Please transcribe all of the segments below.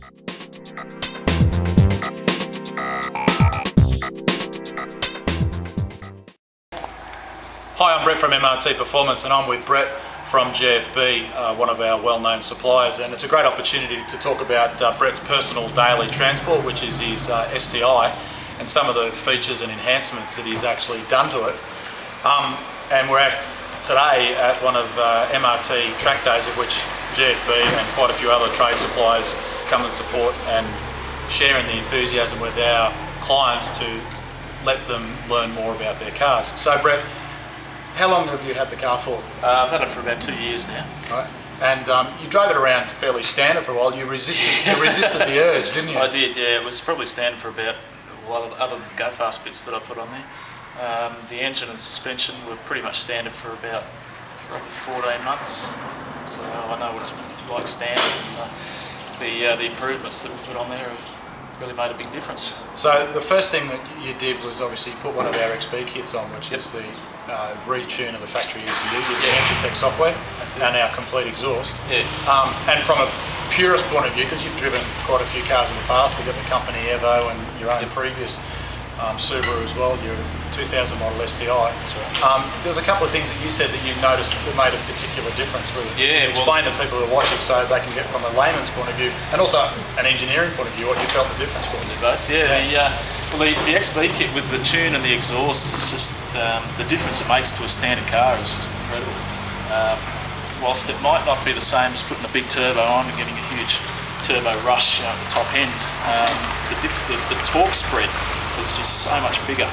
Hi, I'm Brett from MRT Performance, and I'm with Brett from GFB, one of our well-known suppliers, and it's a great opportunity to talk about Brett's personal daily transport, which is his STI, and some of the features and enhancements that he's actually done to it. And we're today at one of MRT track days, of which GFB and quite a few other trade suppliers come and support and sharing the enthusiasm with our clients to let them learn more about their cars. So Brett, how long have you had the car for? I've had it for about 2 years now. Right. And you drove it around fairly standard for a while. You resisted the urge, didn't you? I did, yeah. It was probably standard for about, other than the go-fast bits that I put on there. The engine and suspension were pretty much standard for about probably 14 months. So I know what it's like standard. And the improvements that we put on there have really made a big difference. So the first thing that you did was obviously put one of our XB kits on, which is the retune of the factory ECU using Tech software and our complete exhaust. Yeah. And from a purist point of view, because you've driven quite a few cars in the past, you've got the company Evo and your own previous Subaru as well, your 2000 model STI. That's right. There's a couple of things that you said that you noticed that made a particular difference with it. Yeah, explain to people who are watching so they can get from a layman's point of view and also an engineering point of view what you felt the difference was. Both, yeah. The XB kit with the tune and the exhaust is just the difference it makes to a standard car is just incredible. Whilst it might not be the same as putting a big turbo on and getting a huge turbo rush at the top end, the torque spread is just so much bigger.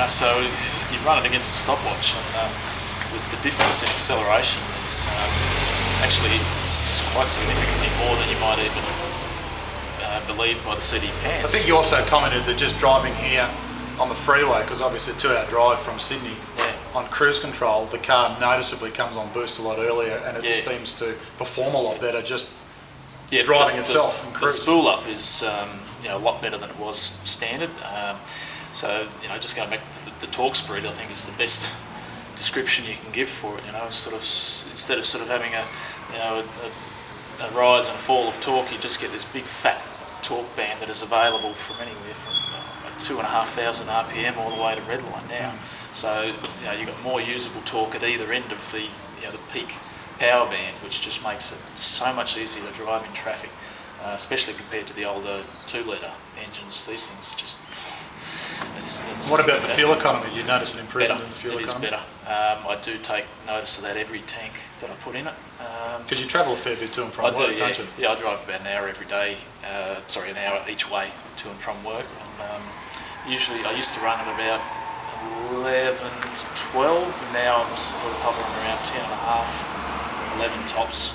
So you run it against a stopwatch, and with the difference in acceleration is actually it's quite significantly more than you might even believe by the seat of your pants. I think you also commented that just driving here on the freeway, because obviously a 2-hour drive from Sydney, on cruise control, the car noticeably comes on boost a lot earlier, and it seems to perform a lot better just driving itself. The spool up is a lot better than it was standard. So just going back to the torque spread, I think is the best description you can give for it. Sort of instead of having a rise and fall of torque, you just get this big fat torque band that is available from anywhere from 2,500 RPM all the way to redline now. So you've got more usable torque at either end of the peak power band, which just makes it so much easier to drive in traffic, especially compared to the older 2-litre engines. These things just what about the fuel economy? Do you notice an improvement in the fuel economy? It is better. I do take notice of that every tank that I put in it. Because you travel a fair bit to and from work, don't you? Yeah, I drive about an hour every day, an hour each way to and from work. And, usually I used to run at about 11 to 12, and now I'm sort of hovering around 10 and a half, 11 tops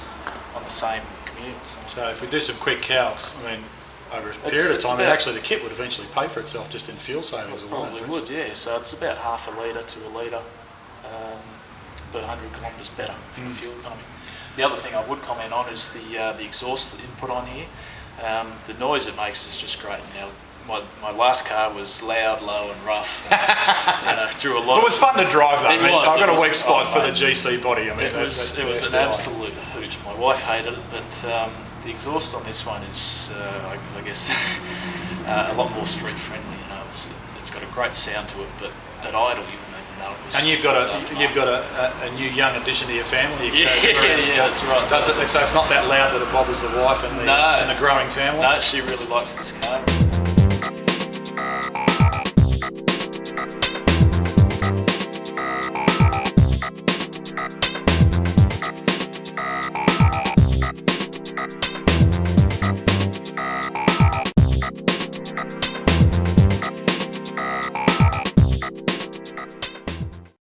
on the same commute. So if we do some quick calcs, over a period of time, actually the kit would eventually pay for itself just in fuel savings. It probably would, yeah. So it's about half a litre to a litre per 100 kilometres better for the fuel economy. The other thing I would comment on is the exhaust that you've put on here. The noise it makes is just great. My last car was loud, low and rough. Drew a lot. It was fun to drive though. I've got a weak spot for the GC body. It was an absolute hoot. My wife hated it, but the exhaust on this one is, I guess, a lot more street friendly. It's got a great sound to it, but at idle you wouldn't even know it was. And you've got a new young addition to your family. Yeah, that's right. So it's not that loud that it bothers the wife and the growing family. No, she really likes this car.